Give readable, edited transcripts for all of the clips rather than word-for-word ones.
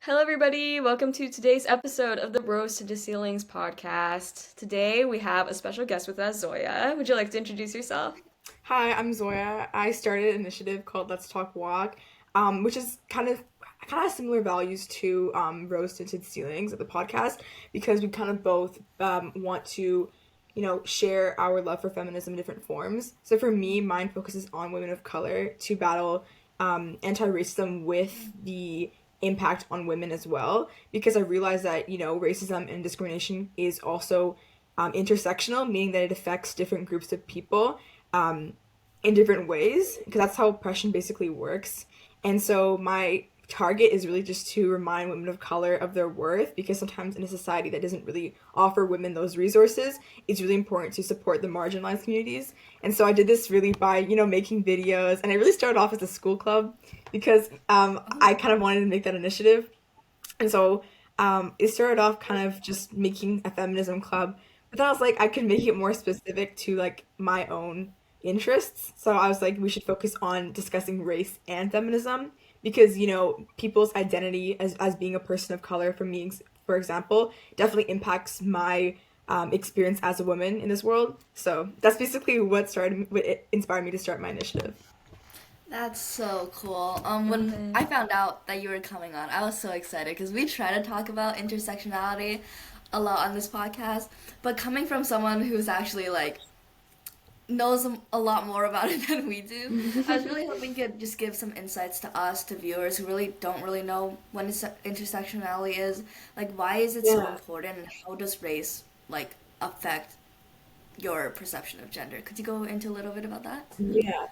Hello, everybody. Welcome to today's episode of the Rose to the Ceilings podcast. Today we have a special guest with us, Zoya. Would you like to introduce yourself? Hi, I'm Zoya. I started an initiative called Let's Talk Walk, which is kind of has similar values to Rose Tinted Ceilings of the podcast because we kind of both want to, share our love for feminism in different forms. So for me, mine focuses on women of color to battle anti-racism with the impact on women as well because I realize that racism and discrimination is also intersectional, meaning that it affects different groups of people um, in different ways because that's how oppression basically works. And so my target is really just to remind women of color of their worth because sometimes in a society that doesn't really offer women those resources, it's really important to support the marginalized communities. And so I did this really by, making videos. And I really started off as a school club because I kind of wanted to make that initiative. And so it started off kind of just making a feminism club, but then I was like, I could make it more specific to like my own interests. So I was like, we should focus on discussing race and feminism because, people's identity as being a person of color, for me, for example, definitely impacts my experience as a woman in this world. So that's basically what it inspired me to start my initiative. That's so cool. When I Okay. found out that you were coming on, I was so excited because we try to talk about intersectionality a lot on this podcast, but coming from someone who's actually like knows a lot more about it than we do, I was really hoping you could just give some insights to us, to viewers who really don't really know what intersectionality is. Like, why is it so Yeah. important, and how does race like affect your perception of gender? Could you go into a little bit about that? Yeah.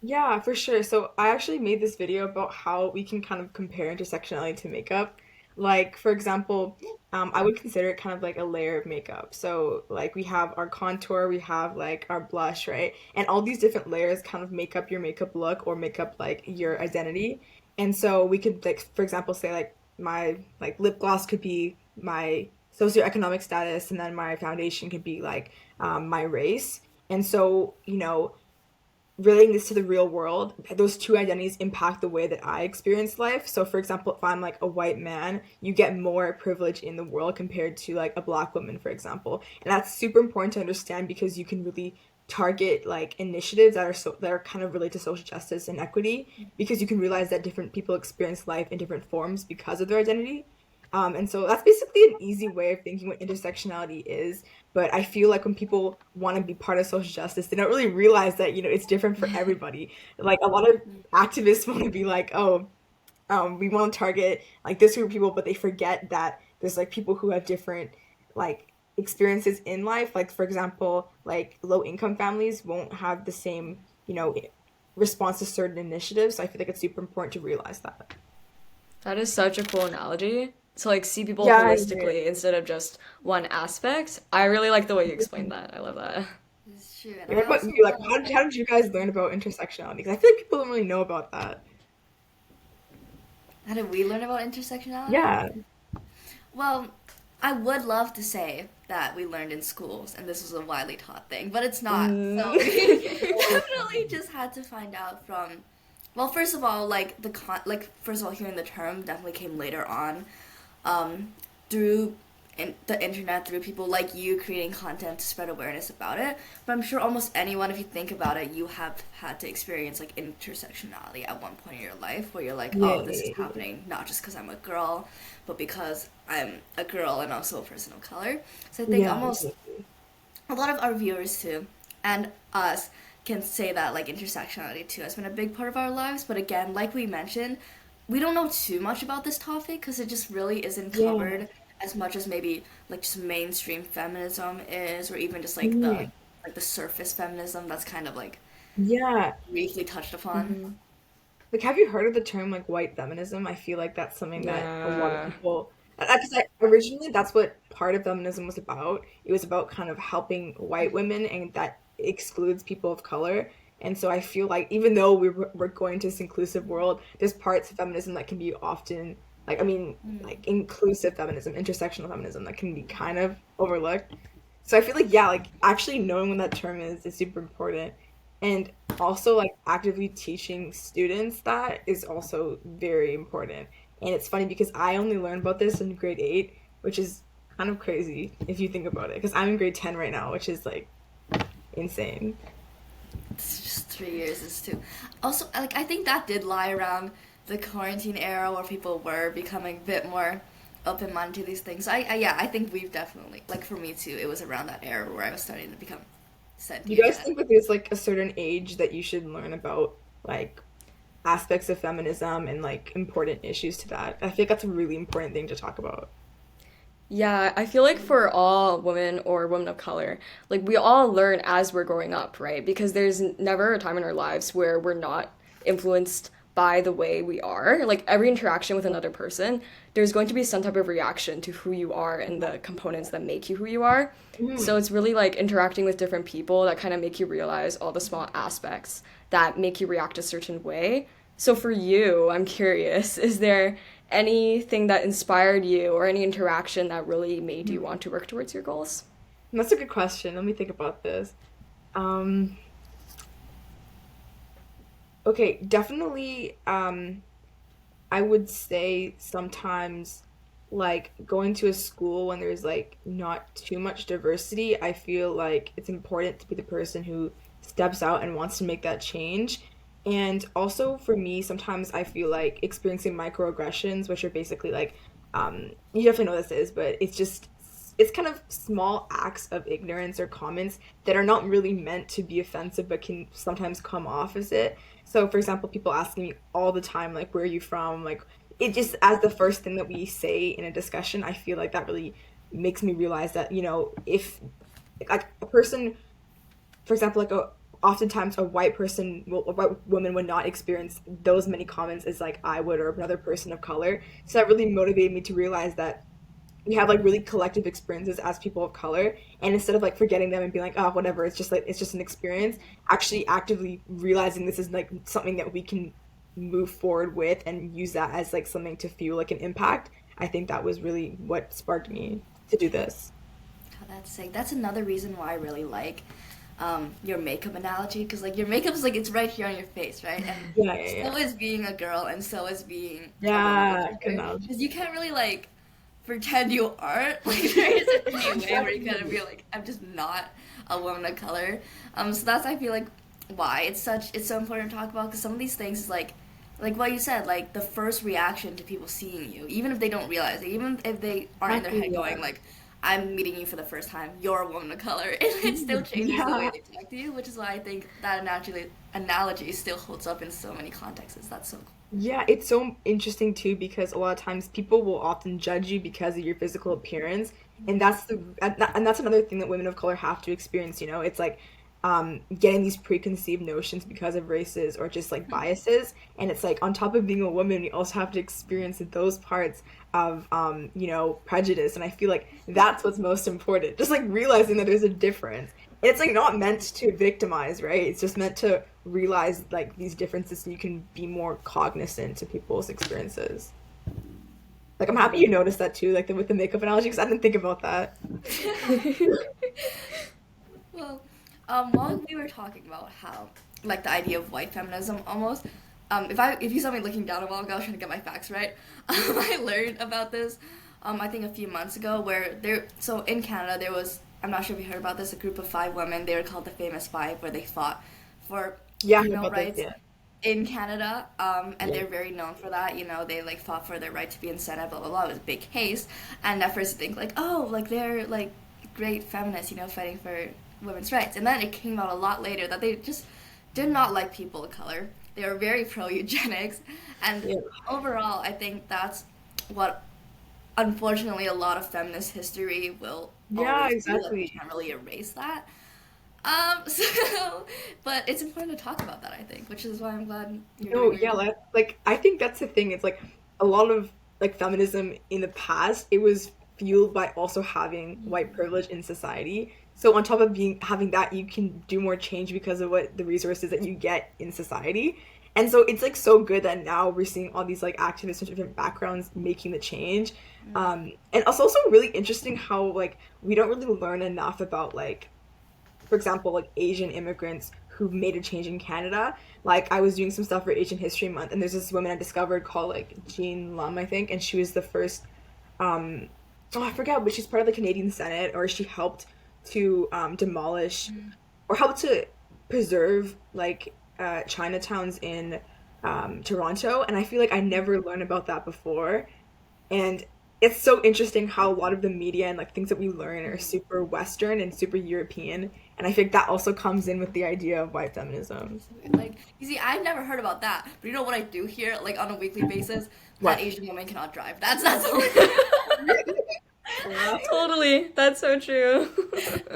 Yeah, for sure. So I actually made this video about how we can kind of compare intersectionality to makeup. Like, for example, I would consider it kind of like a layer of makeup. So, like, we have our contour, we have like our blush, right? And all these different layers kind of make up your makeup look or make up like your identity. And so we could, like, for example, say like my like lip gloss could be my socioeconomic status, and then my foundation could be like my race. And so, relating this to the real world, those two identities impact the way that I experience life. So, for example, if I'm like a white man, you get more privilege in the world compared to like a black woman, for example. And that's super important to understand because you can really target like initiatives that are kind of related to social justice and equity because you can realize that different people experience life in different forms because of their identity. And so that's basically an easy way of thinking what intersectionality is. But I feel like when people want to be part of social justice, they don't really realize that, it's different for everybody. Like a lot of activists want to be like, oh, we want to target like this group of people, but they forget that there's like people who have different like experiences in life. Like for example, like low income families won't have the same, response to certain initiatives. So I feel like it's super important to realize that. That is such a cool analogy to like see people Yeah, I agree. holistically instead of just one aspect. I really like the way you explained that. I love that. It's true, and Yeah, I what about also you? Like, love. how did you guys learn about intersectionality? Because I feel like people don't really know about that. How did we learn about intersectionality? Yeah. Well, I would love to say that we learned in schools and this was a widely taught thing, but it's not. Mm. So we definitely just had to find out from. Well, first of all, like first of all, hearing the term definitely came later on, um, through the internet, through people like you creating content to spread awareness about it. But I'm sure almost anyone, if you think about it, you have had to experience like intersectionality at one point in your life where you're like, Yeah, oh, this is yeah, yeah. happening not just because I'm a girl, but because I'm a girl and also a person of color. So I think Yeah, almost exactly. a lot of our viewers too, and us, can say that like intersectionality too has been a big part of our lives. But again, like we mentioned, we don't know too much about this topic because it just really isn't Yeah. covered as much as maybe like just mainstream feminism is, or even just Mhm. like the surface feminism that's kind of like Yeah. briefly touched upon. Hmm. Like, have you heard of the term like white feminism? I feel like that's something that a lot of Yeah. people. Because originally that's what part of feminism was about. It was about kind of helping white women, and that excludes people of color. And so I feel like even though we're going to this inclusive world, there's parts of feminism that can be often like I mean like inclusive feminism, intersectional feminism that can be kind of overlooked. So I feel like yeah, like actually knowing what that term is super important. And also like actively teaching students that is also very important And it's funny because I only learned about this in grade 8, which is kind of crazy if you think about it. Because I'm in grade 10 right now, which is like insane. It's just 3 years is too. Also, like I think that did lie around the quarantine era where people were becoming a bit more open minded to these things. Yeah, I think we've definitely like for me too. It was around that era where I was starting to become You sentient. guys think that there's like a certain age that you should learn about like aspects of feminism and like important issues to that? I feel like that's a really important thing to talk about. Yeah, I feel like for all women or women of color, like we all learn as we're growing up, right? Because there's never a time in our lives where we're not influenced by the way we are. Like every interaction with another person, there's going to be some type of reaction to who you are and the components that make you who you are. So Mhm. it's really like interacting with different people that kind of make you realize all the small aspects that make you react a certain way. So for you, I'm curious, is there anything that inspired you or any interaction that really made you want to work towards your goals? That's a good question. Let me think about this. Um, okay, definitely. I would say sometimes like going to a school when there's like not too much diversity, I feel like it's important to be the person who steps out and wants to make that change. And also for me, sometimes I feel like experiencing microaggressions, which are basically like, you definitely know what this is, but it's kind of small acts of ignorance or comments that are not really meant to be offensive, but can sometimes come off as it. So, for example, people asking me all the time, like, where are you from? Like, it just, as the first thing that we say in a discussion, I feel like that really makes me realize that, if like a person, for example, oftentimes a white person, a white woman would not experience those many comments as like I would or another person of color. So that really motivated me to realize that we have like really collective experiences as people of color, and instead of like forgetting them and being like, oh, whatever, it's just an experience, actually actively realizing this is like something that we can move forward with and use that as like something to feel like an impact. I think that was really what sparked me to do this. Oh, that's sick. That's another reason why I really like your makeup analogy because like your makeup is like it's right here on your face, right? And Yeah, yeah, yeah. so is being a girl, and so is being a woman of Yeah, good color. analogy. Because you can't really like pretend you aren't. Like there isn't any way where you kind of Exactly. be like I'm just not a woman of color. So that's I feel like why it's so important to talk about because some of these things is like what you said, like the first reaction to people seeing you, even if they don't realize it, even if they aren't in their Exactly, head yeah. going like, "I'm meeting you for the first time. You're a woman of color," it still changes the way Yeah. they talk to you, which is why I think that analogy still holds up in so many contexts. That's so cool. Yeah, it's so interesting too because a lot of times people will often judge you because of your physical appearance, and that's another thing that women of color have to experience. It's like getting these preconceived notions because of races or just like biases, and it's like on top of being a woman, we also have to experience those parts of prejudice, and I feel like that's what's most important. Just like realizing that there's a difference. And it's like not meant to victimize, right? It's just meant to realize like these differences so you can be more cognizant to people's experiences. Like I'm happy you noticed that too, like with the makeup analogy, because I didn't think about that. Well, while we were talking about how, like, the idea of white feminism almost, if you saw me looking down a while ago, I was trying to get my facts right. I learned about this, I think a few months ago, where so in Canada there was, I'm not sure if you heard about this, a group of 5 women. They were called the Famous Five, where they fought for Yeah, I heard female about this. rights Yeah, in Canada, and yeah, they're very known for that. They like fought for their right to be in Senate, blah blah blah. It was a big case, and at first you think like, oh, like they're like great feminists, fighting for women's rights, and then it came out a lot later that they just did not like people of color. They were very pro eugenics, and yeah, overall, I think that's what unfortunately a lot of feminist history will yeah, always be. Like we exactly. can't really erase that. But it's important to talk about that, I think, which is why I'm glad you're No, doing what yeah, you're doing. like I think that's the thing. It's like a lot of like feminism in the past, it was fueled by also having white privilege in society. So on top of being having that, you can do more change because of what the resources that you get in society. And so it's like so good that now we're seeing all these like activists from different backgrounds making the change. And it's also really interesting how like we don't really learn enough about like for example, like Asian immigrants who made a change in Canada. Like I was doing some stuff for Asian History Month, and there's this woman I discovered called like Jean Lum, I think, and she was the first um oh I forget, but she's part of the Canadian Senate, or she helped to demolish or helped to preserve like Chinatowns in Toronto, and I feel like I never learned about that before. And it's so interesting how a lot of the media and like things that we learn are super Western and super European, and I think that also comes in with the idea of white feminism. Like, you see, I've never heard about that, but you know what I do hear, like on a weekly basis, that What? Asian women cannot drive. That's all I hear. Wow. Totally. That's so true.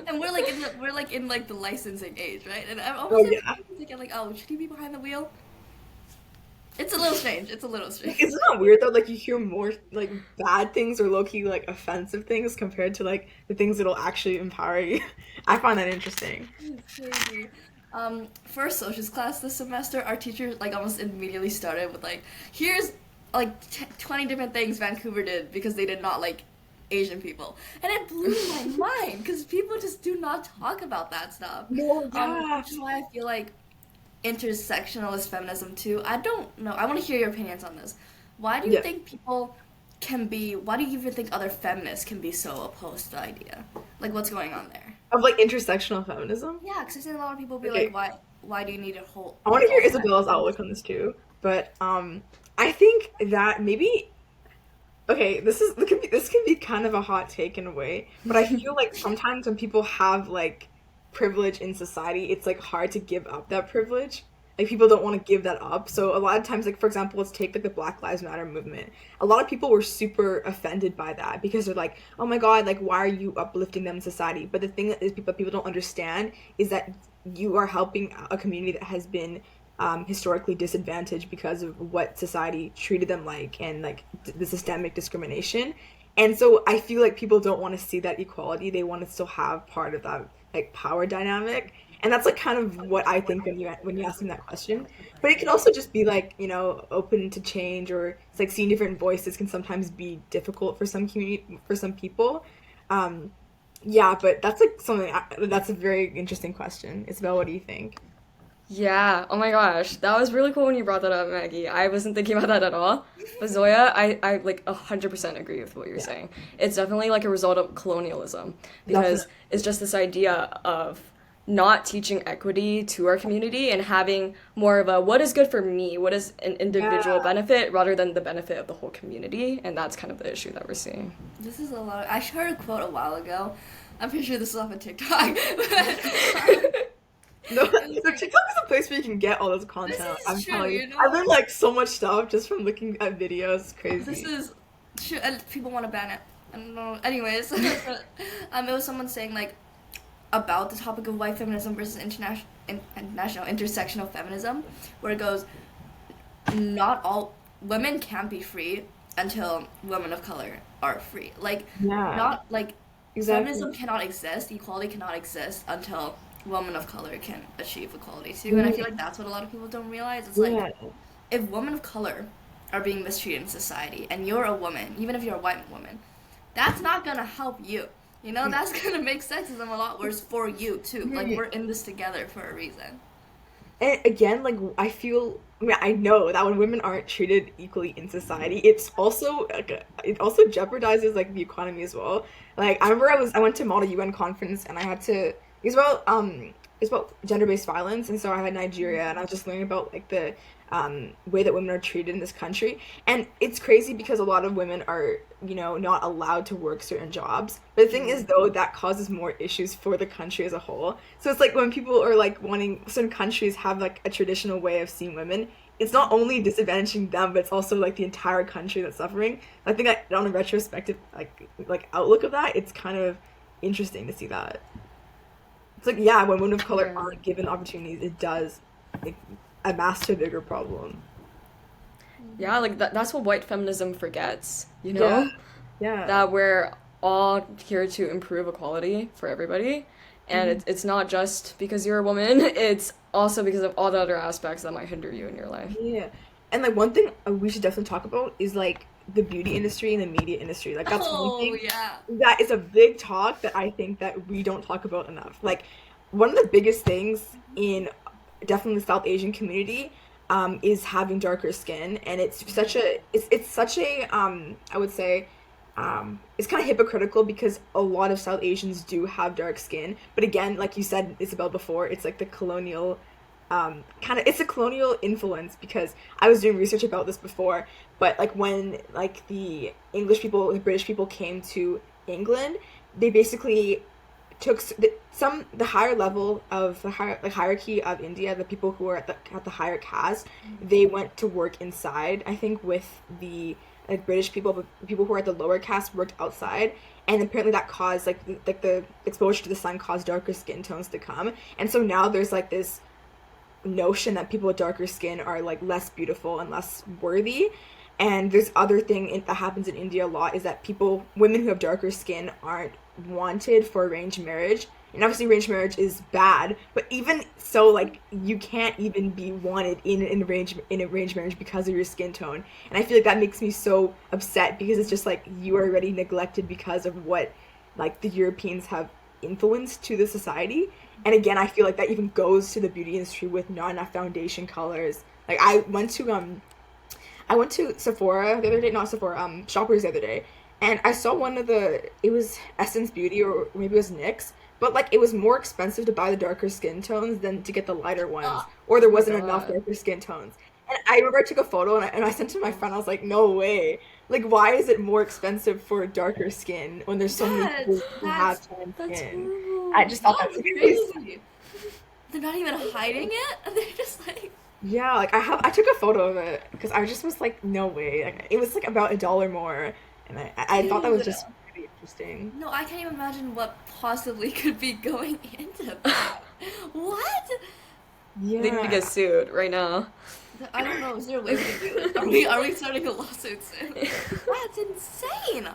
And we're like in like the licensing age, right? And I'm Oh almost yeah. thinking like, oh, should he be behind the wheel? It's a little strange. It's a little strange. Isn't that weird though? Like you hear more like bad things or low key like offensive things compared to like the things that'll actually empower you. I find that interesting. It's crazy. First socials class this semester, our teacher like almost immediately started with like, here's like 20 different things Vancouver did because they did not like Asian people, and it blew my mind because people just do not talk about that stuff. No, yeah. Which is why I feel like intersectionalist feminism too. I don't know. I want to hear your opinions on this. Why do you Yeah. think people can be? Why do you even think other feminists can be so opposed to the idea? Like, what's going on there? Of like intersectional feminism. Yeah, because I've seen a lot of people be Okay. like, why do you need a whole I want like to hear all that? Isabella's outlook on this too. But I think that maybe okay, this can be kind of a hot take in a way, but I feel like sometimes when people have like privilege in society, it's like hard to give up that privilege. Like people don't want to give that up. So a lot of times, like for example, let's take like the Black Lives Matter movement. A lot of people were super offended by that because they're like, "Oh my God, like why are you uplifting them in society?" But the thing that is people don't understand is that you are helping a community that has been historically disadvantaged because of what society treated them like and like the systemic discrimination. And so I feel like people don't want to see that equality. They want to still have part of that like power dynamic. And that's like kind of what I think when you ask me that question. But it can also just be like, you know, open to change, or it's like seeing different voices can sometimes be difficult for some community for some people. Um yeah, but that's like that's a very interesting question. Isabel, what do you think? Yeah, oh my gosh. That was really cool when you brought that up, Maggie. I wasn't thinking about that at all. But Zoya, I like 100% agree with what you're Yeah, saying. It's definitely like a result of colonialism because definitely. it's just this idea of not teaching equity to our community and having more of a what is good for me, what is an individual Yeah. benefit rather than the benefit of the whole community. And that's kind of the issue that we're seeing. This is a lot. I heard a quote a while ago. I'm pretty sure this is off of TikTok. But, No, so it was TikTok like, is a place where you can get all this this content. is I'm true, telling you, you I know? learned like so much stuff just from looking at videos. It's This crazy. is true. And people want to ban it. I don't know. Anyways, it was someone saying like about the topic of white feminism versus international intersectional feminism, where it goes, not all women can't be free until women of color are free. Like, Yeah, not like exactly. feminism cannot exist, equality cannot exist until women of color can achieve equality too. And I feel Mm, like that's what a lot of people don't realize. It's like yeah. if women of color are being mistreated in society and you're a woman, even if you're a white woman, that's not gonna help you. You know, that's gonna make sexism a lot worse for you too. Like Mhm. we're in this together for a reason. And again, like I feel, I mean, I know that when women aren't treated equally in society, it's also like it also jeopardizes like the economy as well. Like I remember I went to Model UN conference and I had to it's about gender-based violence, and so I had Nigeria and I was just learning about like the way that women are treated in this country. And it's crazy because a lot of women are, you know, not allowed to work certain jobs. But the thing is, though, that causes more issues for the country as a whole. So it's like when people are like wanting, certain countries have like a traditional way of seeing women, it's not only disadvantaging them, but it's also like the entire country that's suffering. I think that on a retrospective like outlook of that, it's kind of interesting to see that. It's like yeah, when women of color Yeah. aren't given opportunities, it does like amass to a bigger problem. Yeah, like that's what white feminism forgets, you Yeah, know? yeah. That we're all here to improve equality for everybody. And Mhm. it's not just because you're a woman, it's also because of all the other aspects that might hinder you in your life. Yeah. And like one thing we should definitely talk about is like the beauty industry and the media industry. Like that's one Oh thing yeah. that is a big talk that I think that we don't talk about enough. Like one of the biggest things in definitely the South Asian community is having darker skin, and it's such a I would say it's kind of hypocritical because a lot of South Asians do have dark skin, but again, like you said, Isabel, before, it's like the colonial kind of, it's a colonial influence because I was doing research about this before, but like when like the English people, the British people came to England, they basically took the higher level of the higher like hierarchy of India, the people who are at the higher caste, they went to work inside. I think with the like British people, but people who are at the lower caste worked outside, and apparently that caused like the exposure to the sun caused darker skin tones to come, and so now there's like this notion that people with darker skin are like less beautiful and less worthy. And there's other that happens in India a lot is that women who have darker skin aren't wanted for arranged marriage. And obviously arranged marriage is bad, but even so, like you can't even be wanted in arranged marriage because of your skin tone. And I feel like that makes me so upset because it's just like you are already neglected because of what like the Europeans have influenced to the society. And again, I feel like that even goes to the beauty industry with not enough foundation colors. Like I went to Sephora the other day, not Sephora, Shoppers the other day, and I saw one of it was Essence Beauty or maybe it was NYX, but like it was more expensive to buy the darker skin tones than to get the lighter ones, or there Oh my wasn't enough God. darker skin tones. And I remember I took a photo and I sent it to my friend. I was like, no way. Like, why is it more expensive for darker skin when there's so many people who have tan That's skin? I horrible. just thought that's That's crazy. crazy. They're not even hiding it. They're just like, Yeah, like I took a photo of it because I just was like, no way. Like it was like about $1 more, and I thought that was dude. just really interesting. No, I can't even imagine what possibly could be going into that. What? They need to Yeah. get sued right now. I don't know. Is there a way we can do this? Are we starting a lawsuit soon? That's insane.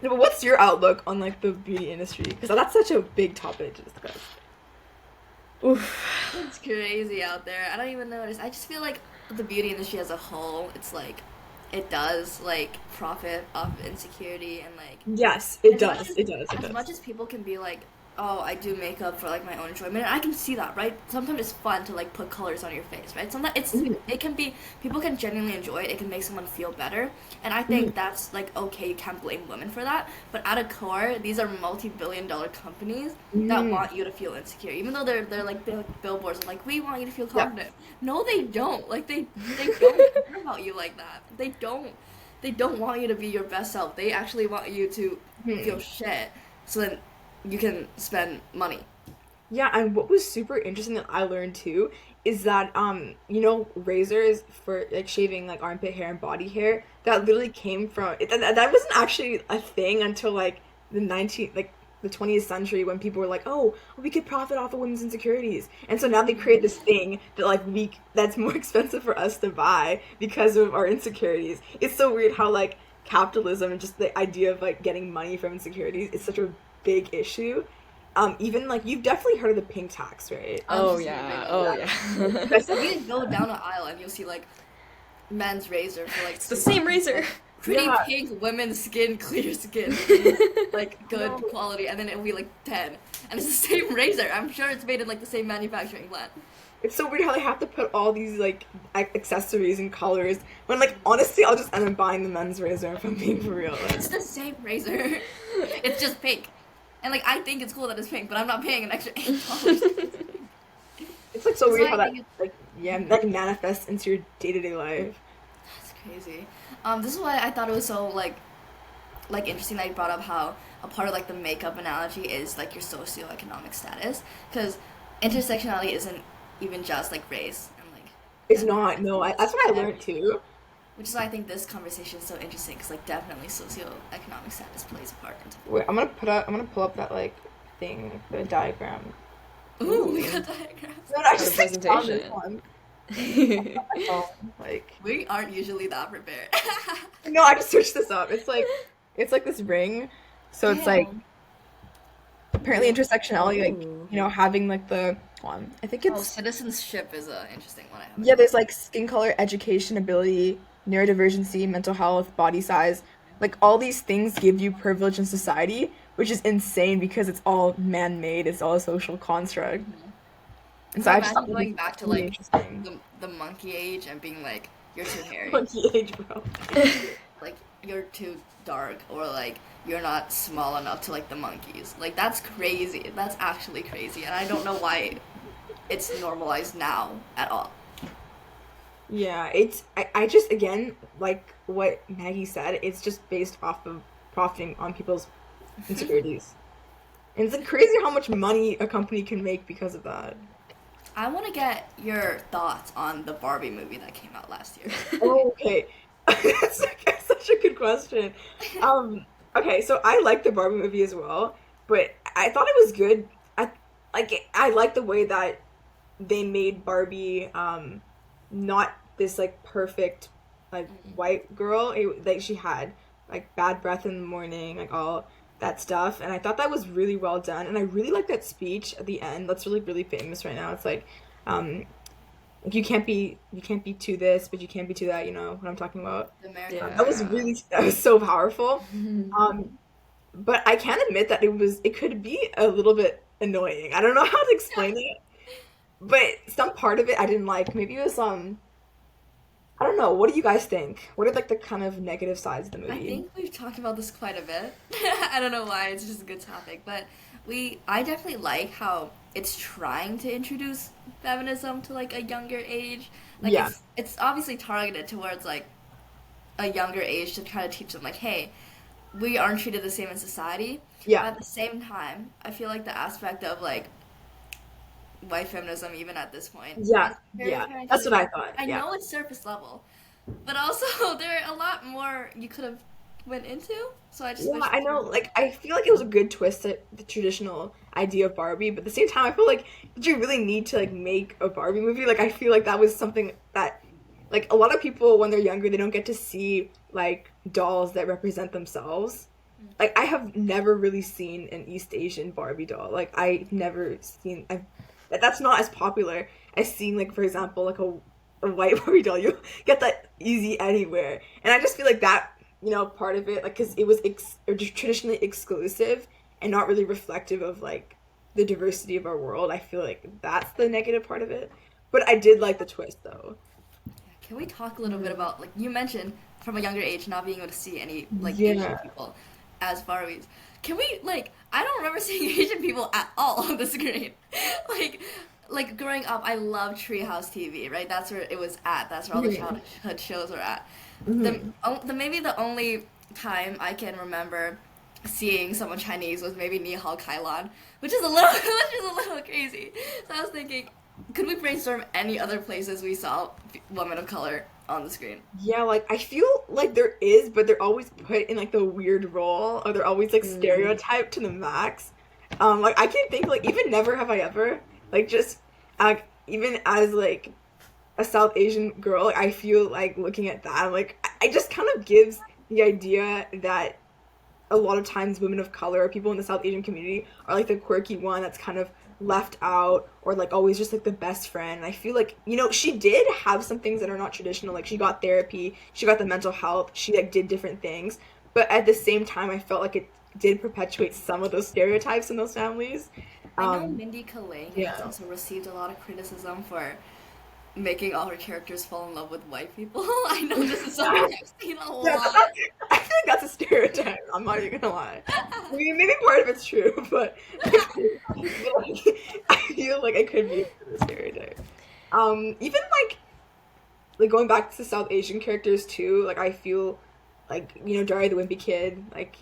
No, but what's your outlook on like the beauty industry? Because that's such a big topic to discuss. Oof. It's crazy out there. I don't even notice. I just feel like the beauty industry as a whole, it's like it does like profit off of insecurity and like Yes, it as much does. as It does. It as does. much as people can be like, oh, I do makeup for like my own enjoyment, and I can see that, right? Sometimes it's fun to like put colors on your face, right? Sometimes Mhm, it can be people can genuinely enjoy it. It can make someone feel better, and I mhm. think that's like okay. You can't blame women for that, but at a core, these are multi-billion-dollar companies that Mhm. want you to feel insecure, even though they're like billboards of like we want you to feel Yep. confident. No, they don't. Like they don't care about you like that. They don't want you to be your best self. They actually want you to feel Mhm. shit so then you can spend money. Yeah, and what was super interesting that I learned too is that you know, razors for like shaving like armpit hair and body hair that literally came from that wasn't actually a thing until like the 20th century when people were like, "Oh, we could profit off of women's insecurities." And so now they create this thing that like we that's more expensive for us to buy because of our insecurities. It's so weird how like capitalism and just the idea of like getting money from insecurities is such a big issue. Even like you've definitely heard of the pink tax, right? Oh 100% I yeah. know. Oh Yeah. yeah. You guys Like have, you can go down an aisle and you'll see like men's razor for like It's the same razor. like pretty yeah, pink women's skin, clear skin, really like good no. quality, and then it'll be like 10. And it's the same razor. I'm sure it's made in like the same manufacturing plant. It's so weird how they have to put all these like accessories and colors when like honestly I'll just end up buying the men's razor if I'm being for real. It's the same razor. It's just pink. And like I think it's cool that it's pink, but I'm not paying an extra $8. It's like so That's weird why how I that think it's like yeah like manifests into your day-to-day life. That's crazy. This is why I thought it was so like interesting that you brought up how a part of like the makeup analogy is like your socioeconomic status, because intersectionality isn't even just like race and like It's not, demographics. no, that's It's what I learned everything. too. Which is why I think this conversation is so interesting, because like definitely socioeconomic status plays a part into Wait, I'm gonna pull up that like thing, like, the diagram. it. Ooh, we Ooh. got diagrams. No, I For the just like found this presentation. one. My phone. Like We aren't usually that prepared. no, I just searched this up. It's like this ring. So it's like Damn. apparently Damn. intersectionality, like, Oh. you know, having like the one. I think Oh, it's citizenship is a interesting one. I haven't yeah, heard there's of. like skin color, education, ability, neurodivergency, mental health, body size. Like all these things give you privilege in society, which is insane because it's all man-made. It's all a social construct. Mhm. And so So I just thought imagine it was going back to really like interesting. the monkey age and being like, you're too hairy, Monkey age, bro. like you're too dark, or like you're not small enough to like the monkeys. Like that's crazy. That's actually crazy, and I don't know why it's normalized now at all. Yeah, I just again like what Maggie said, it's just based off of profiting on people's insecurities. And it's like crazy how much money a company can make because of that. I want to get your thoughts on the Barbie movie that came out last year. Oh, okay. That's such a good question. Um, okay, so I like the Barbie movie as well, but I thought it was good. I like the way that they made Barbie not this like perfect like white girl. Like she had like bad breath in the morning, like all that stuff, and I thought that was really well done. And I really like that speech at the end. That's really famous right now. It's um like you can't be to this, but you can't be to that. You know what I'm talking about? The American That was Dream. Yeah. really that was so powerful. Um, but I can admit that it could be a little bit annoying. I don't know how to explain it, but some part of it I didn't like. Maybe it was I don't know. What do you guys think? What are like the kind of negative sides of the I movie? think we've talked about this quite a bit. I don't know why, it's just a good topic, but I definitely like how it's trying to introduce feminism to like a younger age. Like Yeah, it's obviously targeted towards like a younger age to try to teach them like, hey, we aren't treated the same in society. But yeah, at the same time, I feel like the aspect of like white feminism, even at this point, yeah, is very yeah. apparent That's because what I thought. I Yeah. know it's surface level, but also there are a lot more you could have went into. So I just Yeah, wish I it know. was more. Like, I feel like it was a good twist at the traditional idea of Barbie, but at the same time, I feel like did you really need to like make a Barbie movie? Like, I feel like that was something that, like, a lot of people when they're younger, they don't get to see like dolls that represent themselves. Like, I have never really seen an East Asian Barbie doll. Like, I never seen. That's not as popular as seeing, like, for example, like a white Barbie doll. You get that easy anywhere, and I just feel like that part of it, like, because it was or just traditionally exclusive and not really reflective of like the diversity of our world. I feel like that's the negative part of it. But I did like the twist though. Can we talk a little bit Mhm. about like you mentioned from a younger age not being able to see any like Asian Yeah. people as Barbies? Can we like I don't remember seeing Asian people at all on the screen. like like growing up, I loved Treehouse TV, right? That's where it was at. That's where all the Hmm. childhood shows were at. Hmm. The maybe the only time I can remember seeing someone Chinese was maybe Nihal Kailan, which is a little which is a little crazy. So I was thinking, could we brainstorm any other places we saw women of color on the screen? Yeah, like I feel like there is, but they're always put in like the weird role, or they're always like Mm. stereotyped to the max. Like I can think like even Never Have I Ever, like just even as like a South Asian girl, like, I feel like looking at that, I'm like, I just kind of gives the idea that a lot of times women of color or people in the South Asian community are like the quirky one that's kind of left out or like always just like the best friend. And I feel like, she did have some things that are not traditional. Like she got therapy, she got the mental health, she like did different things. But at the same time, I felt like it did perpetuate some of those stereotypes in those families. I know Um, Mindy Kaling has yeah. also received a lot of criticism for making all her characters fall in love with white people. I know this is something I've seen a Yeah, lot. I feel like that's a stereotype. I'm not even gonna lie. I mean, maybe part of it's true, but, I feel like it could be a stereotype. Even like going back to South Asian characters too. Like I feel like Jari the Wimpy Kid, like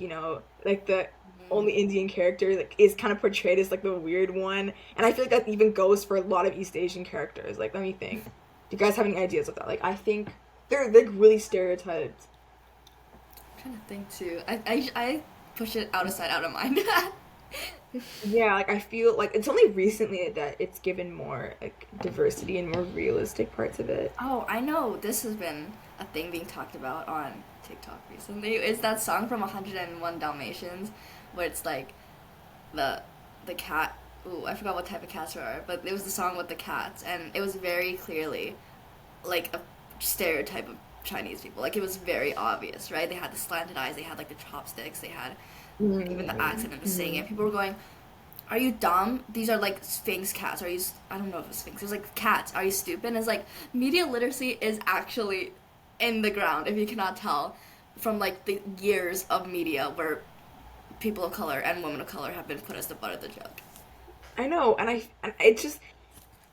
like the only Indian character like is kind of portrayed as like the weird one, and I feel like that even goes for a lot of East Asian characters. Like let me think. Do you guys have any ideas of that? Like I think they're like really stereotyped. I'm trying to think too. I push it out of sight, out of mind. Yeah, like I feel like it's only recently that it's given more like diversity and more realistic parts of it. Oh, I know this has been a thing being talked about on TikTok recently. Is that song from 101 Dalmatians where it's like the the cat. Ooh, I forgot what type of cats there are, but it was the song with the cats, and it was very clearly like a stereotype of Chinese people. Like it was very obvious, right? They had the slanted eyes, they had like the chopsticks, they had even the accent and the singing. Mhm. And people were going, are you dumb? These are like Sphinx cats. Are you? I don't know if it's Sphinx. It's like cats. Are you stupid? And it's like media literacy is actually in the ground if you cannot tell from like the years of media where people of color and women of color have been put as the butt of the joke. I know, and it just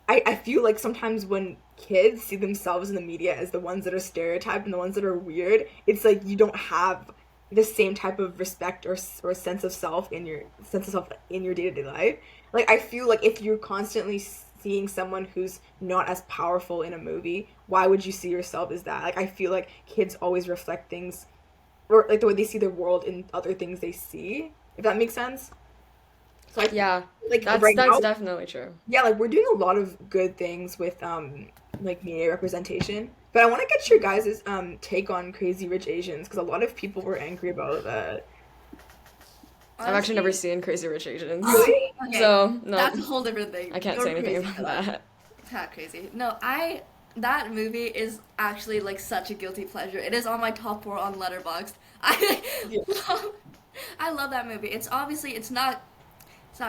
I feel like sometimes when kids see themselves in the media as the ones that are stereotyped and the ones that are weird, it's like you don't have the same type of respect or sense of self in your sense of self in your day-to-day life. Like I feel like if you're constantly seeing someone who's not as powerful in a movie, why would you see yourself as that? Like I feel like kids always reflect things or like the way they see the world in other things they see, if that makes sense. So I feel Yeah, like that's right that's now, definitely true. yeah, like we're doing a lot of good things with like media representation. But I want to get your guys' take on Crazy Rich Asians because a lot of people were angry about that. I've actually never Honestly, seen Crazy Rich Asians, Really? okay, so no, that's a whole different thing. I can't say You're anything crazy for about that. that. It's not crazy. No, I that movie is actually like such a guilty pleasure. It is on my top four on Letterboxd. I Yeah. love, I love that movie. It's obviously it's not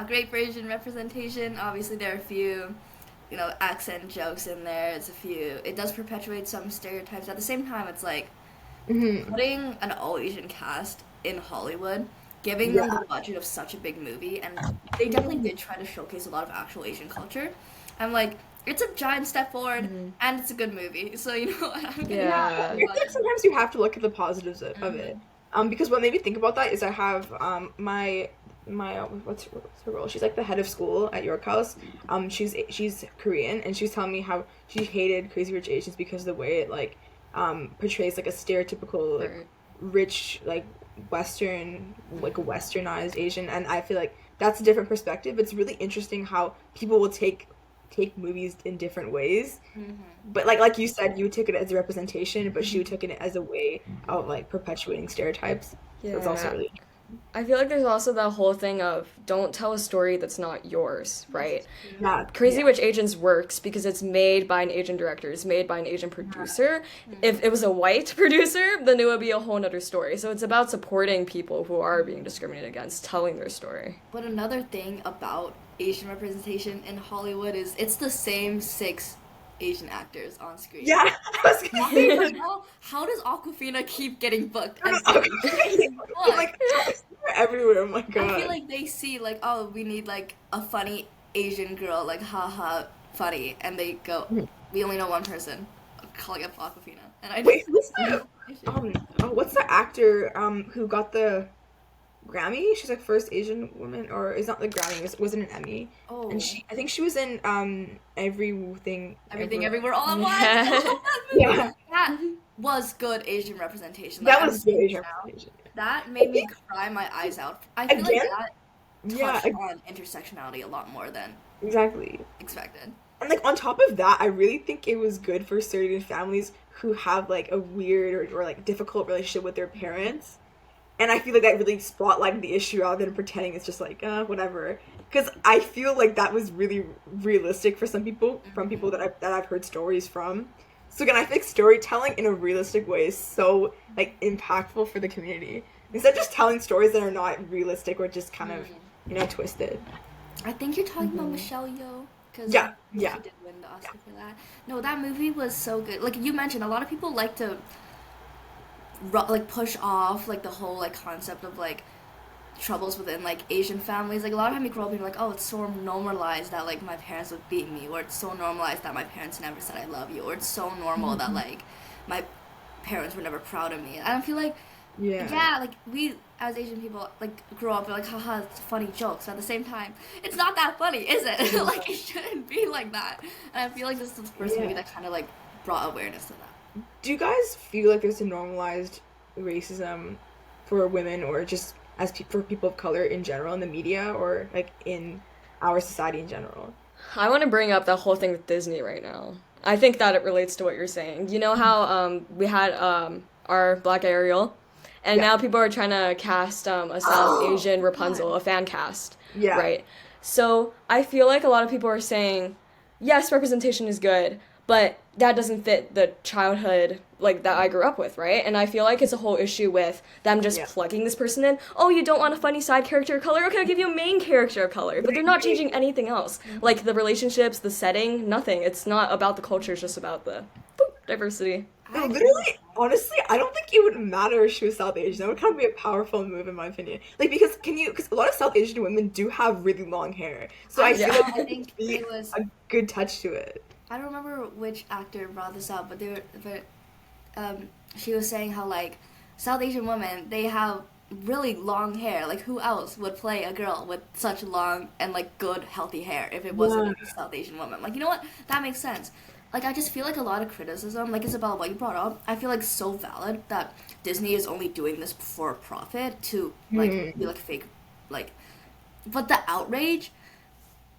great for Asian representation. Obviously, there are a few, accent jokes in there. It's a few. It does perpetuate some stereotypes. At the same time, it's like Hmm. putting an all Asian cast in Hollywood, giving them the Yeah. budget of such a big movie, and they definitely did try to showcase a lot of actual Asian culture. I'm like, it's a giant step forward, Hmm. and it's a good movie. So I'm gonna Yeah, give I Yeah. it feel like budget. sometimes you have to look at the positives of it. Hmm. Because what made me think about that is I have my what's her role? She's like the head of school at York House. She's Korean, and she was telling me how she hated Crazy Rich Asians because of the way it like portrays like a stereotypical like Right. rich like like a westernized Asian, and I feel like that's a different perspective. It's really interesting how people will take movies in different ways, Hmm. but like you said, you took it as a representation, but she took it as a way of like perpetuating stereotypes. So it's also Yeah. really I feel like there's also that whole thing of don't tell a story that's not yours, This right? is true. yeah, Crazy yeah, Rich Asians works because it's made by an Asian director, it's made by an Asian producer. If it was a white producer, then it would be a whole nother story. So it's about supporting people who are being discriminated against, telling their story. But another thing about Asian representation in Hollywood is it's the same six Asian actors on screen. yeah. I was gonna say like, How does Aquafina keep getting booked I as don't know, Zoe? What? like they're everywhere. Oh my I feel god. like they see like, oh, we need like a funny Asian girl, like haha, funny, and they go, we only know one person, calling up Aquafina, and I Wait, just who's the what's the actor who got the Grammy? She's like first Asian woman, or is not the Grammy? Was it an Emmy? And oh, I think she was in everything everything everywhere. everywhere all at once. I Yeah. love that movie. Yeah, That was good Asian representation. Like that I'm was good thinking Asian now, representation. that I made me think cry my eyes out. I feel like again, that yeah, touched on intersectionality a lot more than exactly. expected. And like on top of that, I really think it was good for certain families who have like a weird or like difficult relationship with their parents. And I feel like that really spotlighted the issue rather than pretending it's just like, whatever. Because I feel like that was really realistic for some people, from people that I've heard stories from. So again, I think storytelling in a realistic way is so like impactful for the community. Instead of just telling stories that are not realistic or just kind of, twisted. I think you're talking about Mhm. Michelle Yeoh because Yeah, she yeah, did win the yeah. Oscar for that. No, that movie was so good. Like you mentioned, a lot of people like to like push off like the whole like concept of like troubles within like Asian families. Like a lot of time you grow up and you're like, oh, it's so normalized that like my parents would beat me, or it's so normalized that my parents never said I love you, or it's so normal that like my parents were never proud of me. I don't feel like Yeah. yeah, like we as Asian people like grow up and like haha it's funny jokes. But at the same time, it's not that funny, is it? Like it shouldn't be like that. And I feel like this is the first movie Yeah. that kind of like brought awareness to that. Do you guys feel like there's a normalized racism for women or just for people of color in general in the media or like in our society in general? I want to bring up that whole thing with Disney right now. I think that it relates to what you're saying. You know how we had our Black Ariel, and Yeah. now people are trying to cast a South Oh Asian my Rapunzel, god. a fan cast, Yeah. right? So I feel like a lot of people are saying, yes, representation is good, but that doesn't fit the childhood like that I grew up with, right? And I feel like it's a whole issue with them just Yeah. plugging this person in. Oh, you don't want a funny side character of color? Okay, I'll give you a main character of color. But they're not changing anything else. Like the relationships, the setting, nothing. It's not about the culture, it's just about the boop, diversity. I agree with Literally, honestly, I don't think it would matter if she was South Asian. That would kind of be a powerful move, in my opinion. Like, because a lot of South Asian women do have really long hair. So I I Yeah. feel saw, like I it think would be it was, a good touch to it. I don't remember which actor brought this up, but she was saying how like South Asian women they have really long hair. Like who else would play a girl with such long and like good healthy hair if it wasn't Yeah. a South Asian woman? Like you know what? That makes sense. Like I just feel like a lot of criticism, like Isabella, what you brought up, I feel like so valid that Disney is only doing this for profit to like be like fake, like. But the outrage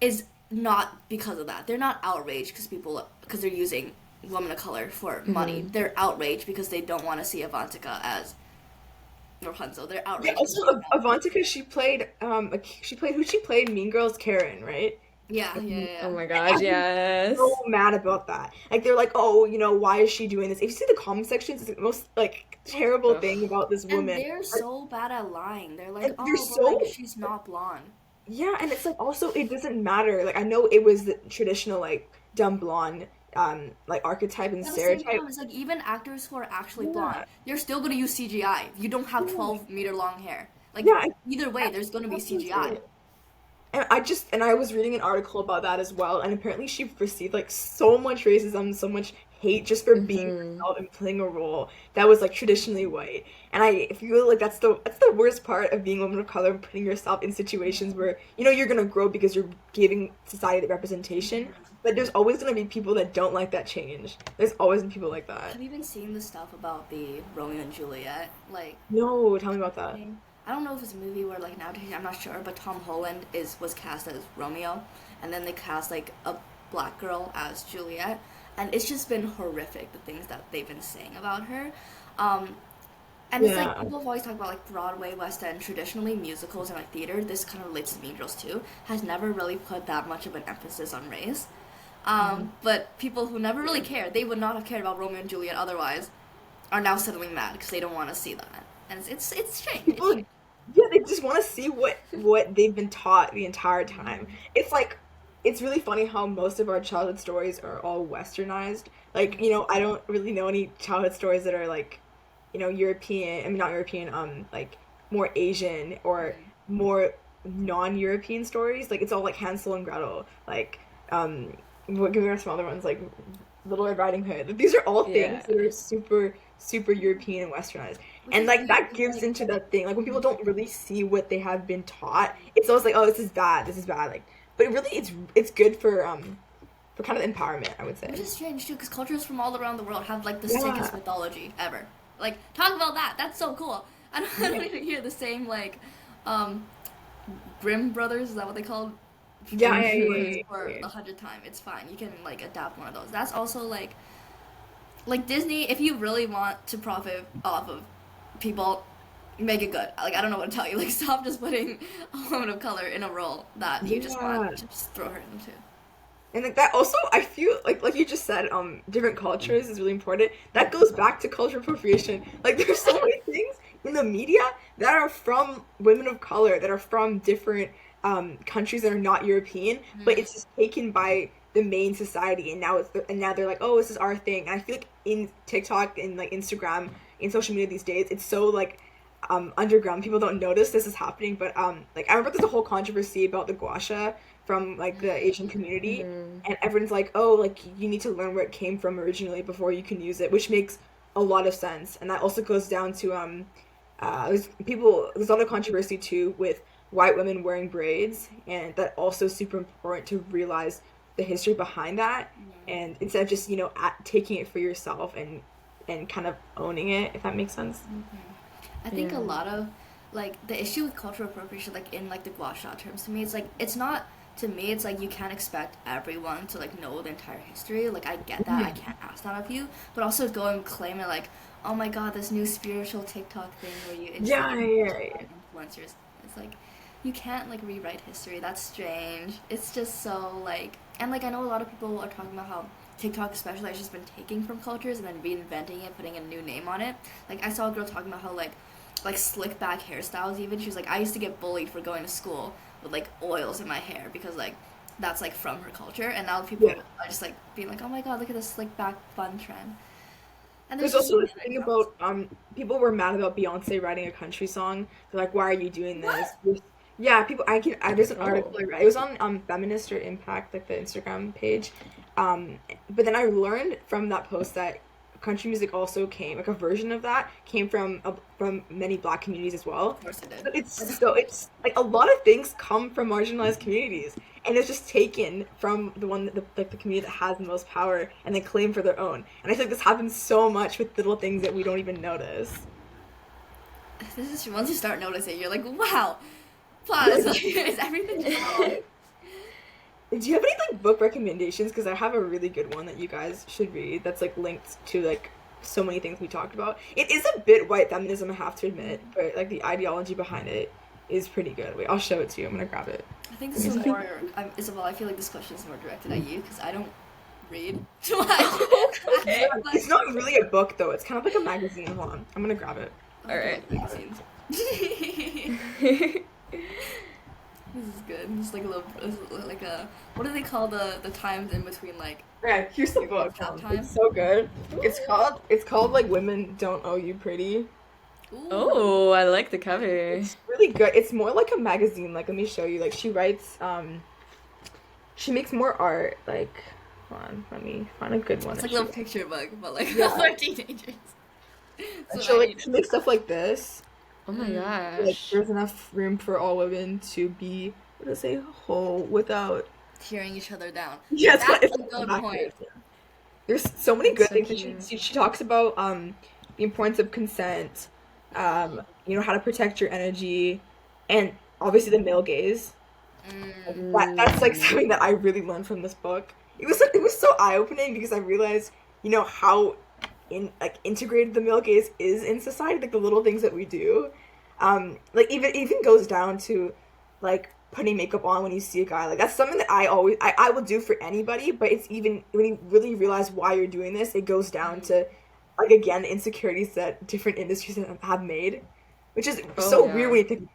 is not because of that. They're not outraged because they're using women of color for money. They're outraged because they don't want to see Avantika as Rapunzel. They're Yeah, outraged also because of that. Avantika, she played who she played Mean Girls Karen, right? Yeah, yeah, yeah. Oh Yeah. my And gosh, everyone's so yes. mad about that. Like they're like, oh, why is she doing this? If you see the comment sections, it's the most like terrible Ugh. thing about this And woman. they're so bad at lying. They're like, And they're oh, but like so she's not blonde. yeah, and it's like also it doesn't matter. Like I know it was the traditional like dumb blonde like archetype and At the same stereotype. time, it's like even actors who are actually blonde, Yeah. they're still gonna use CGI. You don't have Yeah. 12-meter long hair. Like Yeah, either way, there's gonna be that's what I'm CGI. saying. And I was reading an article about that as well, and apparently she received like so much racism, so much hate just for being Mm-hmm. herself and playing a role that was like traditionally white. And I feel like that's the worst part of being a woman of color and putting yourself in situations where you're gonna grow because you're giving society the representation. But there's always gonna be people that don't like that change. There's always been people like that. Have you been seeing the stuff about the Romeo and Juliet? Like, No, tell me about that. thing. I don't know if it's a movie where like nowadays I'm not sure, but Tom Holland is was cast as Romeo, and then they cast like a black girl as Juliet, and it's just been horrific the things that they've been saying about her. Um, and it's like Yeah. people have always talked about like Broadway, West End, traditionally musicals and like theater. This kind of relates to Mean Girls too. Has never really put that much of an emphasis on race. But people who never really cared, they would not have cared about Romeo and Juliet otherwise, are now suddenly mad because they don't want to see that, and it's strange. It's People, strange. yeah, they just want to see what they've been taught the entire time. It's like it's really funny how most of our childhood stories are all westernized. Like, I don't really know any childhood stories that are like, European, I mean not European, like more Asian or more non-European stories. Like it's all like Hansel and Gretel, like give me some other ones like Little Red Riding Hood. These are all things Yeah. that are super, super European and westernized. Which And is like weird that because gives like into that thing. Like when people don't really see what they have been taught, it's always like, oh, this is bad, this is bad. Like, but really, it's good for kind of empowerment, I would which say. is strange too, because cultures from all around the world have like the sickest Yeah, mythology ever. Like talk about that. That's so cool. I don't even hear the same like um, Grimm brothers. Is that what they called? yeah, Traditional yeah, yeah, stories yeah, for yeah. the 100th time. It's fine. You can like adapt one of those. That's also like Disney. If you really want to profit off of people, make it good. Like I don't know what to tell you. Like stop just putting a woman of color in a role that you just want Yeah. to just throw her into. And like that also I feel like you just said, different cultures is really important. That goes back to cultural appropriation. Like there's so many things in the media that are from women of color, that are from different countries that are not European, but it's just taken by the main society and now they're like, oh, this is our thing. And I feel like in TikTok and like Instagram, in social media these days, it's so like underground. People don't notice this is happening, but like I remember there's a whole controversy about the gua sha from like the Asian community, Mm-hmm. and everyone's like, oh, like you need to learn where it came from originally before you can use it, which makes a lot of sense. And that also goes down to there's a lot of controversy too with white women wearing braids, and that also is super important to realize the history behind that, and instead of just taking it for yourself and kind of owning it, if that makes sense. I think a Yeah. lot of like the issue with cultural appropriation, like in like the gua sha terms, to me, it's like it's not. To me, it's like you can't expect everyone to like know the entire history. Like I get that, I can't ask that of you, but also go and claim it like, oh my god, this new spiritual TikTok thing where you Yeah, instantly yeah, like yeah. influencers. It's like you can't like rewrite history. That's strange. It's just so like, and like I know a lot of people are talking about how TikTok especially has just been taking from cultures and then reinventing it, putting a new name on it. Like I saw a girl talking about how like slick back hairstyles even. She was like, I used to get bullied for going to school with like oils in my hair because like that's like from her culture, and now people Yeah. are just like being like, oh my god, look at this slick back bun trend. And there's There's just so also this many thing examples. about people were mad about Beyonce writing a country song. They're like, why are you doing this? What? Yeah, people. There's an article Oh. I read. It was on Feminist or Impact, like the Instagram page. But then I learned from that post that country music also came, like a version of that came from many Black communities as well. Of course it did. So it's like a lot of things come from marginalized communities, and it's just taken from the community that has the most power and they claim for their own. And I feel like this happens so much with little things that we don't even notice. This is once you start noticing, you're like, wow, plot is like, is everything just wrong? Do you have any like book recommendations? Because I have a really good one that you guys should read. That's like linked to like so many things we talked about. It is a bit white feminism, I have to admit, but like the ideology behind it is pretty good. Wait, I'll show it to you. I'm gonna grab it. I think Give this me a is second. more, Isabel, I feel like this question is more directed at you because I don't read too much. Okay. But, It's not really a book though. It's kind of like a magazine. Hold on, I'm gonna grab it. oh, All I right. like magazines. This is good. It's like a little, like a, what do they call the times in between like Yeah, here's the your book. nap time? It's so good. It's called like Women Don't Owe You Pretty. Ooh. Oh, I like the cover. It's really good. It's more like a magazine. Like let me show you. Like she writes she makes more art. Like hold on, let me find a good one It's that like a she little picture book, but like yeah. for teenagers. So She I like need she makes stuff like this. Oh my it. Like gosh. there's enough room for all women to be what does it say whole without Tearing each other down. yeah That's it's a kind of good point. backwards. There's so many That's good so things. Like, cute. she talks about the importance of consent, Mm, how to protect your energy, and obviously the male gaze. mm. That's like Mm. something that I really learned from this book. It was so eye opening because I realized how integrated the male gaze is in society, like the little things that we do. Like even goes down to like putting makeup on when you see a guy. Like that's something that I will do for anybody, but it's even when you really realize why you're doing this, it goes down to like again the insecurities that different industries have made, which is Oh so weird yeah. when you think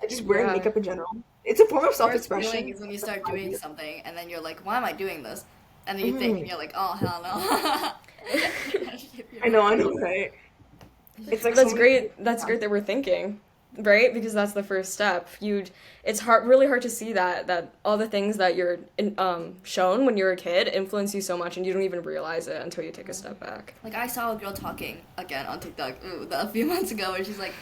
like just wearing Yeah. makeup in general. It's a form of The worst feeling self-expression. is when you That's start how I doing view it. something and then you're like, why am I doing this? And then you think and Mhm. you're like, oh hell no. I know, I know, right? It's But like so that's many things. great. That's great that we're thinking, right? Because that's the first step. It's hard, really hard to see that all the things that you're shown when you're a kid influence you so much, and you don't even realize it until you take a step back. Like I saw a girl talking again on TikTok a few months ago where she's like,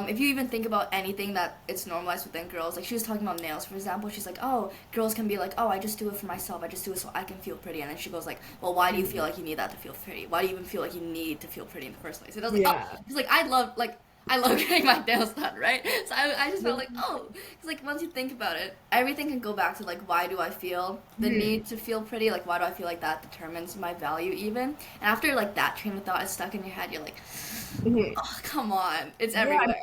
if you even think about anything that it's normalized within girls, like she was talking about nails, for example, she's like, oh, girls can be like, oh, I just do it for myself, I just do it so I can feel pretty, and then she goes like, well, why do you feel like you need that to feel pretty? Why do you even feel like you need to feel pretty in the first place? And I was like, oh, Yeah. she's like, I love getting my nails done, right? So I just felt like, oh, because like once you think about it, everything can go back to like, why do I feel the Mhm. need to feel pretty? Like, why do I feel like that determines my value even? And after like that train of thought is stuck in your head, you're like, Mhm. oh, come on, it's Yeah, everywhere.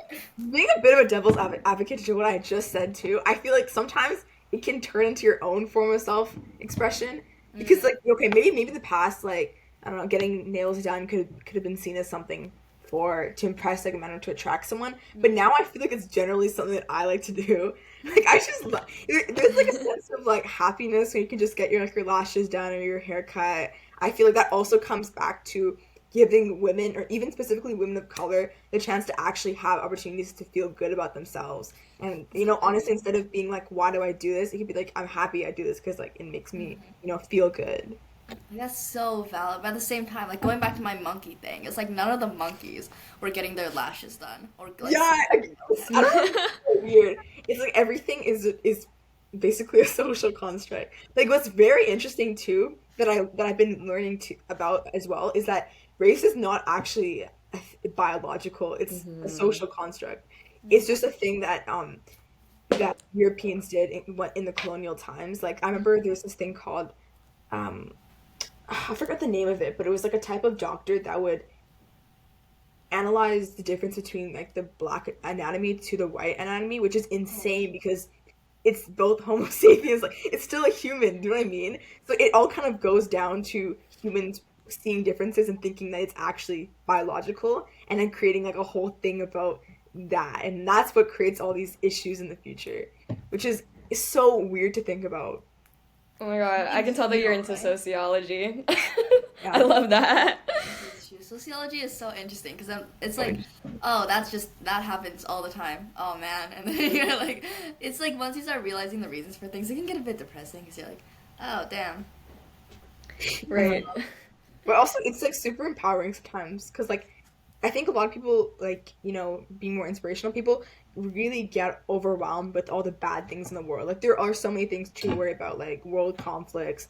being a bit of a devil's advocate to what I just said too, I feel like sometimes it can turn into your own form of self-expression because Mm, like okay, maybe in the past like I don't know, getting nails done could have been seen as something for to impress like a man or to attract someone, but mm, now I feel like it's generally something that I like to do. Like I just there's like a sense of like happiness when you can just get your lashes done or your hair cut. I feel like that also comes back to giving women or even specifically women of color the chance to actually have opportunities to feel good about themselves and exactly. honestly instead of being like why do I do this, it could be like I'm happy I do this because like it makes me Mhm. feel good. Like, that's so valid. But at the same time, like going back to my monkey thing, it's like none of the monkeys were getting their lashes done or like Yeah, getting nails I done. don't know, it's so weird. It's like everything is basically a social construct. Like what's very interesting too that I've been learning to about as well is that race is not actually biological. It's a Hmm. social construct. It's Mm, just a thing that Europeans did in the colonial times. Like I remember mm, there's this thing called um I forgot the name of it, but it was like a type of doctor that would analyze the difference between like the black anatomy to the white anatomy, which is oh, insane because it's both Homo sapiens, like it's still a human, do you know what I mean? So it all kind of goes down to humans seeing differences and thinking that it's actually biological and then creating like a whole thing about that. And that's what creates all these issues in the future, which is so weird to think about. Oh my God, I can tell that You you're know, into right? sociology. Yeah. I love that. It's true. Sociology is so interesting because it's So like, interesting. oh, that's just that happens all the time. Oh man, and then you're like, it's like once you start realizing the reasons for things, it can get a bit depressing because you're like, oh damn. Right. But also, it's like super empowering sometimes because, like, I think a lot of people, like, being more inspirational people, really get overwhelmed with all the bad things in the world. Like, there are so many things to worry about, like world conflicts,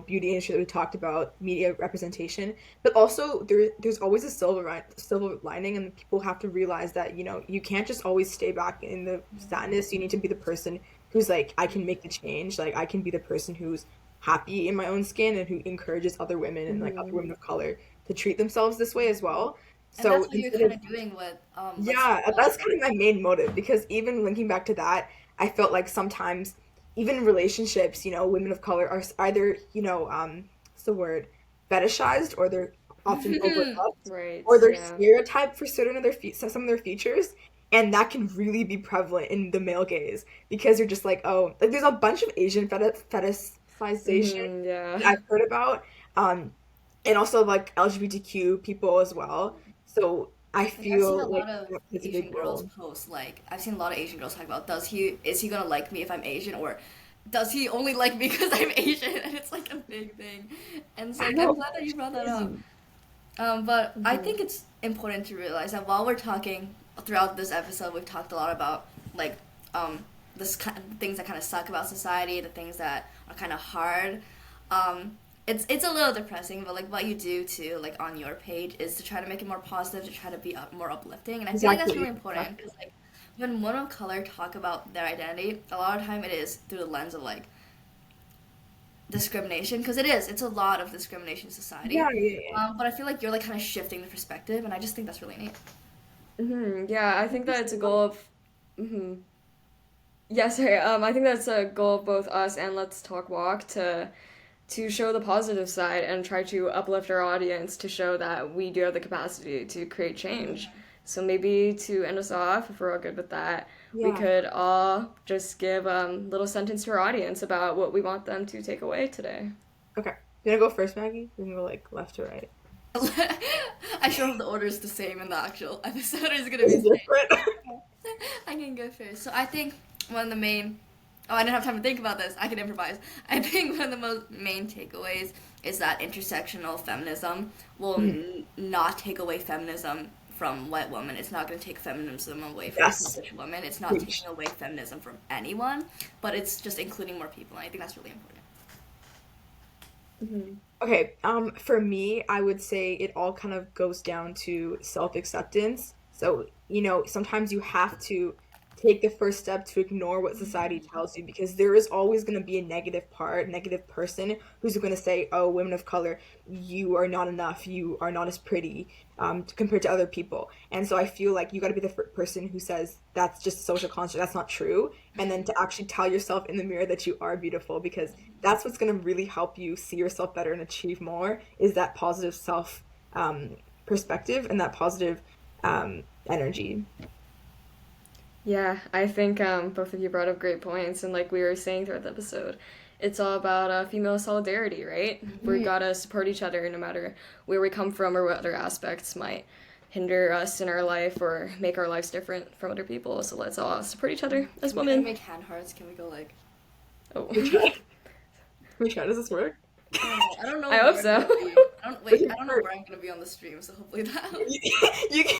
beauty industry that we talked about, media representation. But also, there's always a silver lining, and people have to realize that, you can't just always stay back in the sadness. You need to be the person who's like, I can make the change. Like, I can be the person who's happy in my own skin and who encourages other women and like other Mhm. women of color to treat themselves this way as well. And So that's what you're instead kind of, of doing with like yeah, sociology, that's kind of right? my main motive because even linking back to that, I felt like sometimes even in relationships, women of color are either, what's the word, fetishized, or they're often overlooked, Right, or they're yeah. stereotyped for certain of some of their features. And that can really be prevalent in the male gaze because you're just like, oh, like there's a bunch of Asian fetishization that Yeah. I've heard about, um, and also like LGBTQ people as well. So I Like I've seen a feel like lot of that plays a Asian big girls role. post like I've seen a lot of Asian girls talk about is he gonna like me if I'm Asian or does he only like me because I'm Asian and it's like a big thing and it's I like I'm know, glad that you brought that up. crazy. But I Mhm. think it's important to realize that while we're talking throughout this episode, we've talked a lot about like this kind of things that kind of suck about society, the things that are kind of hard. Um, it's a little depressing, but like what you do too, like on your page, is to try to make it more positive, to try to be more uplifting, and I feel like that's really Exactly, important exactly. because like when women of color talk about their identity, a lot of time it is through the lens of like discrimination because it's a lot of discrimination in Yeah, society, yeah, yeah. but I feel like you're like kind of shifting the perspective and I just think that's really neat. Yeah, I think that it's a goal of. Hmm. Yeah, sorry. I think that's a goal of both us and Let's Talk Walk to show the positive side and try to uplift our audience to show that we do have the capacity to create change. So maybe to end us off, if we're all good with that, we Yeah. could all just give little sentence to our audience about what we want them to take away today. Okay. You wanna go first, Maggie? We can go like left to right. I sure hope the order is the same in the actual episode is gonna Is be it strange. different? I can go first. So I think one of the main. Oh, I didn't have time to think about this. I can improvise. I think one of the most main takeaways is that intersectional feminism will Mhm. not take away feminism from white women. It's not going to take feminism away from Yes. privileged women. It's not taking Preach. away feminism from anyone, but it's just including more people. And I think that's really important. Hmm. Okay, for me, I would say it all kind of goes down to self-acceptance. So, sometimes you have to take the first step to ignore what society tells you because there is always going to be a negative person who's going to say, "Oh, women of color, you are not enough. You are not as pretty compared to other people." And so I feel like you got to be the person who says that's just a social construct. That's not true, and then to actually tell yourself in the mirror that you are beautiful because that's what's going to really help you see yourself better and achieve more is that positive self perspective and that positive energy. Yeah, I think both of you brought up great points, and like we were saying throughout the episode, it's all about female solidarity, right? We Mhm. gotta support each other no matter where we come from or what other aspects might hinder us in our life or make our lives different from other people. So let's all support each other as Can we try to women. make hand hearts? Can we go like? Oh, We try. We try. Does this work? I don't know. I don't know I hope where I'm so. gonna be. I don't We wait. can I don't know start. where I'm gonna be on the stream, so hopefully that. You can